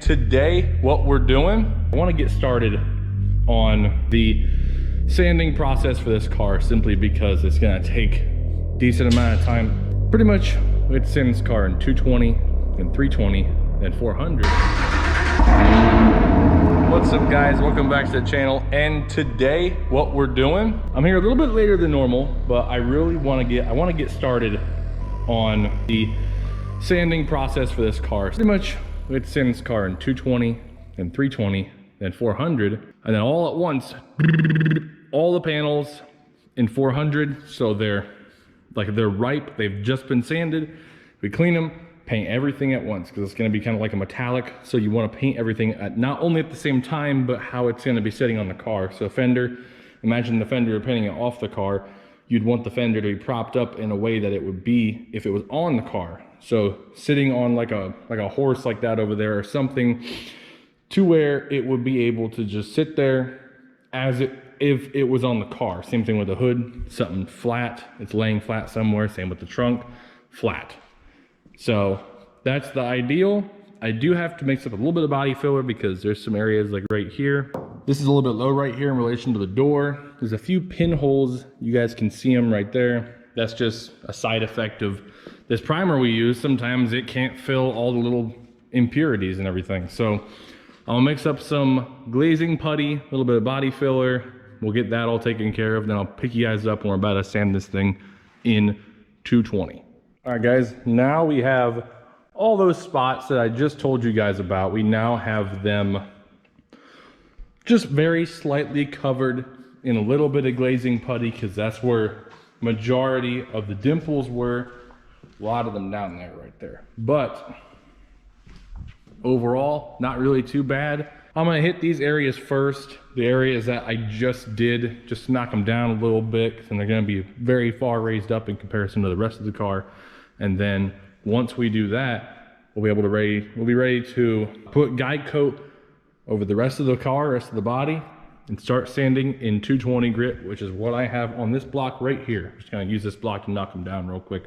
today what we're doing, I want to get started on the sanding process for this car, simply because it's going to take a decent amount of time. Pretty much we have to sand this car in 220, then 320, then 400. What's up guys, welcome back to the channel. And today what we're doing, I'm here a little bit later than normal, but I really want to get started on the sanding process for this car. Pretty much we have to sand this car in 220, then 320, then 400, and then all at once, all the panels in 400, so they're ripe, they've just been sanded. We clean them, paint everything at once, because it's going to be kind of like a metallic, so you want to paint everything at not only at the same time, but how it's going to be sitting on the car. So fender, imagine the fender, you're painting it off the car, you'd want the fender to be propped up in a way that it would be if it was on the car. So sitting on like a horse like that over there, or something to where it would be able to just sit there as if it was on the car. Same thing with the hood, something flat, it's laying flat somewhere. Same with the trunk, flat. So that's the ideal. I do have to mix up a little bit of body filler because there's some areas like right here. This is a little bit low right here in relation to the door. There's a few pinholes, you guys can see them right there. That's just a side effect of this primer we use. Sometimes it can't fill all the little impurities and everything. So I'll mix up some glazing putty, a little bit of body filler. We'll get that all taken care of. Then I'll pick you guys up when we're about to sand this thing in 220. All right guys, now we have all those spots that I just told you guys about. We now have them just very slightly covered in a little bit of glazing putty, because that's where majority of the dimples were. A lot of them down there right there, but overall not really too bad. I'm gonna hit these areas first, the areas that I just did, just to knock them down a little bit, and they're gonna be very far raised up in comparison to the rest of the car. And then once we do that, we'll be ready to put guide coat over the rest of the car, rest of the body, and start sanding in 220 grit, which is what I have on this block right here. Just gonna use this block to knock them down real quick.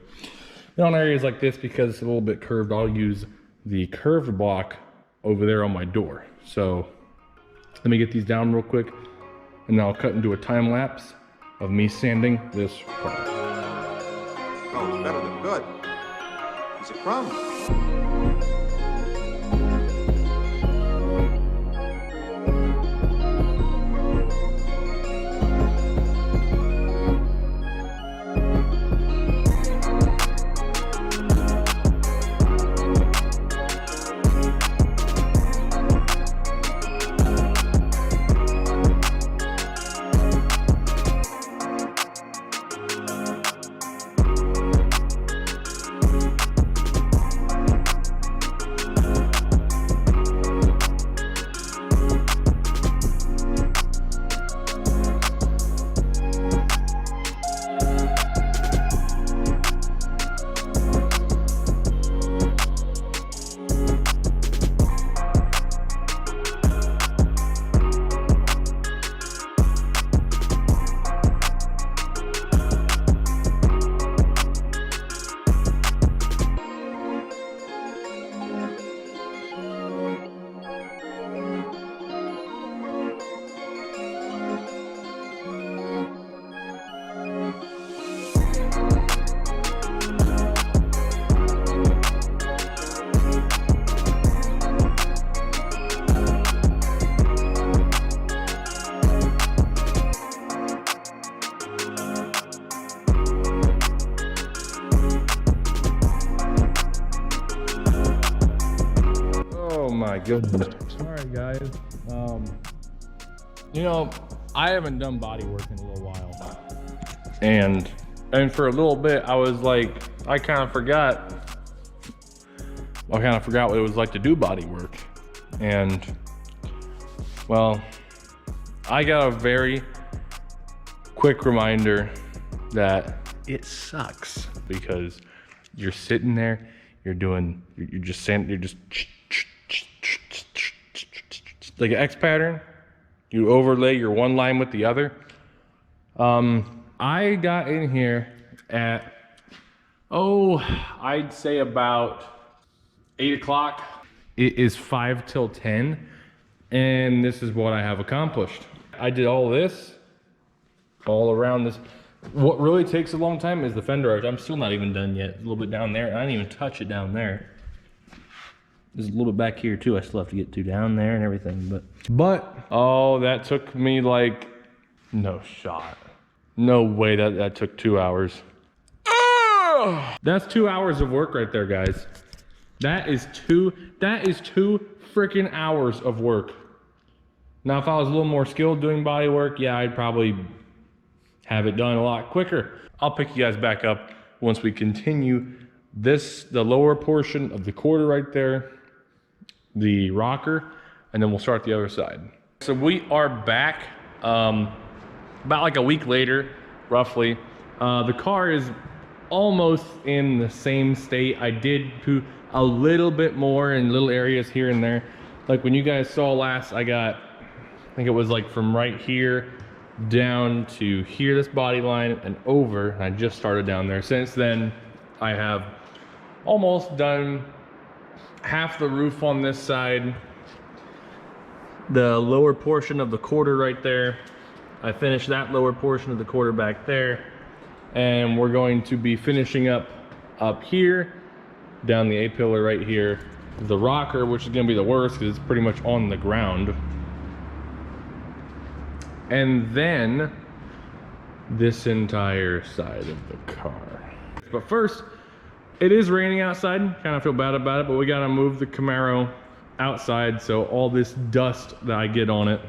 And on areas like this, because it's a little bit curved, I'll use the curved block over there on my door. So let me get these down real quick, and then I'll cut into a time lapse of me sanding this car. Oh, it's better than good. It's a crumb. My goodness. All right guys, you know, I haven't done body work in a little while, and for a little bit I was like, I kind of forgot what it was like to do body work. And well, I got a very quick reminder that it sucks, because you're sitting there, you're just like an X pattern. You overlay your one line with the other. I got in here at, I'd say about 8 o'clock. It is 5 till 10, and this is what I have accomplished. I did all this, all around this. What really takes a long time is the fender arch. I'm still not even done yet. A little bit down there. I didn't even touch it down there. There's a little bit back here too. I still have to get to down there and everything, but oh, that took me like, no shot. No way that took 2 hours. That's 2 hours of work right there, guys. That is two freaking hours of work. Now, if I was a little more skilled doing body work, yeah, I'd probably have it done a lot quicker. I'll pick you guys back up once we continue this, the lower portion of the quarter right there, the rocker, and then we'll start the other side. So we are back about like a week later, roughly. The car is almost in the same state. I did do a little bit more in little areas here and there. Like when you guys saw last, I think it was like from right here down to here, this body line, and over. And I just started down there. Since then, I have almost done half the roof on this side, the lower portion of the quarter right there. I finished that lower portion of the quarter back there, and we're going to be finishing up here, down the A-pillar right here, the rocker, which is going to be the worst because it's pretty much on the ground. And then this entire side of the car. But first, it is raining outside. Kind of feel bad about it, but we got to move the Camaro outside so all this dust that I get on it,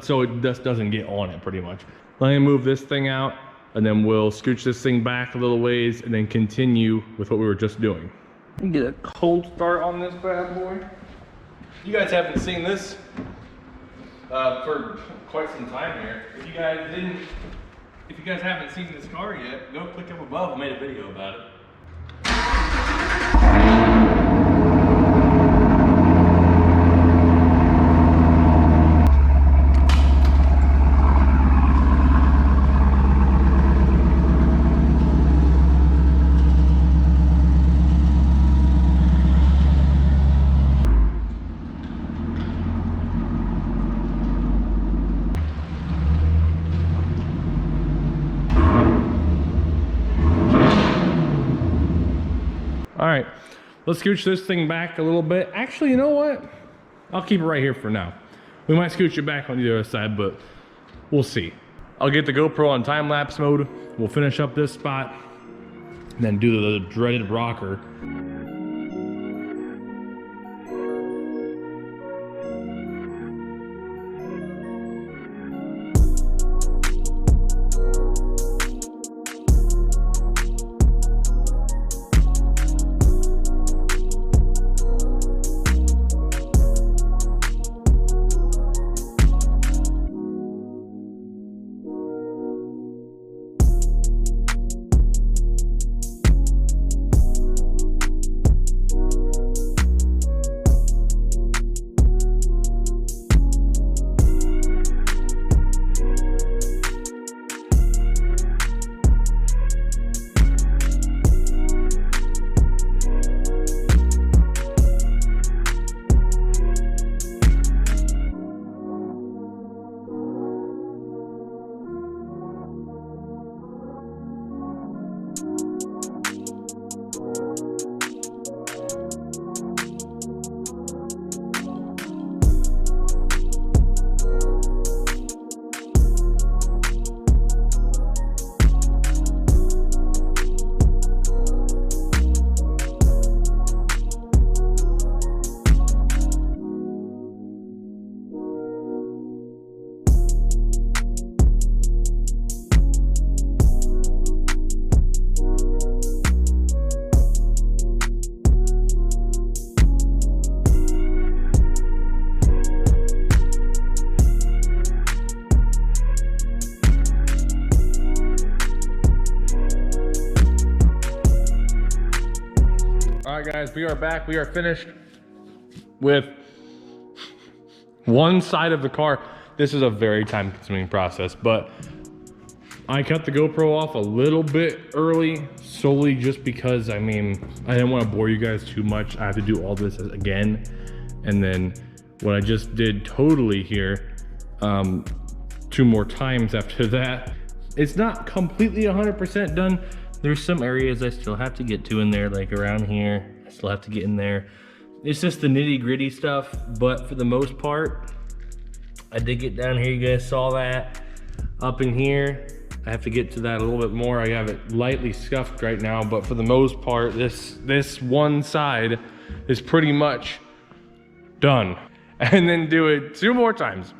so it just doesn't get on it pretty much. Let me move this thing out, and then we'll scooch this thing back a little ways and then continue with what we were just doing. Get a cold start on this bad boy. You guys haven't seen this for quite some time here. If you guys haven't seen this car yet, go click up above. I made a video about it. All right, let's scooch this thing back a little bit. Actually, you know what? I'll keep it right here for now. We might scooch it back on the other side, but we'll see. I'll get the GoPro on time-lapse mode. We'll finish up this spot and then do the dreaded rocker. Guys, we are back. We are finished with one side of the car. This is a very time-consuming process, but I cut the GoPro off a little bit early, solely just because, I mean, I didn't want to bore you guys too much. I have to do all this again. And then what I just did totally here, 2 more times after that. It's not completely 100% done. There's some areas I still have to get to in there, like around here. I still have to get in there. It's just the nitty gritty stuff, but for the most part, I did get down here. You guys saw that. Up in here, I have to get to that a little bit more. I have it lightly scuffed right now, but for the most part, this one side is pretty much done. And then do it 2 more times.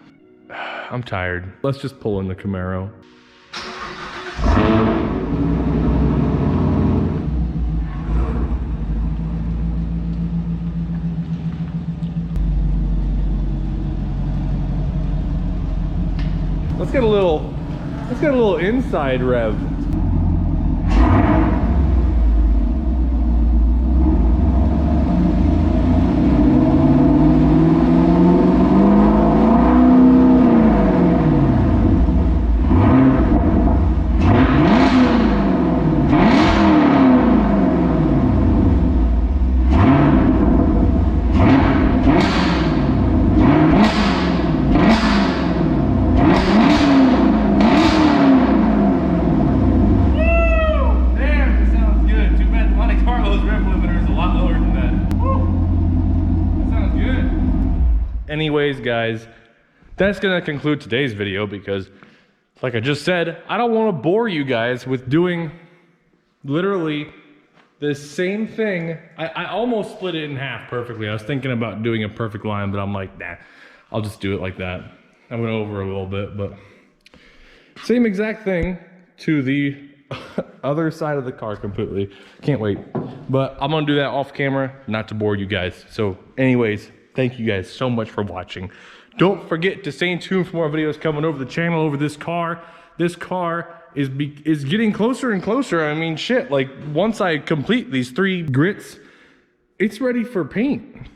I'm tired. Let's just pull in the Camaro. Let's get a little inside rev. Anyways, guys, that's gonna conclude today's video because, like I just said, I don't want to bore you guys with doing literally the same thing. I almost split it in half perfectly. I was thinking about doing a perfect line, but I'm like, nah, I'll just do it like that. I went over a little bit, but same exact thing to the other side of the car completely. Can't wait. But I'm gonna do that off camera, not to bore you guys. So anyways, thank you guys so much for watching. Don't forget to stay tuned for more videos coming over the channel over this car. This car is getting closer and closer. I mean, shit, like once I complete these 3 grits, it's ready for paint.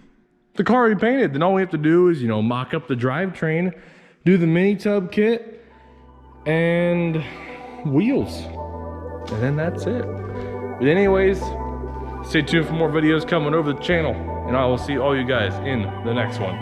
The car already painted, then all we have to do is, you know, mock up the drivetrain, do the mini tub kit, and wheels. And then that's it. But anyways, stay tuned for more videos coming over the channel, and I will see all you guys in the next one.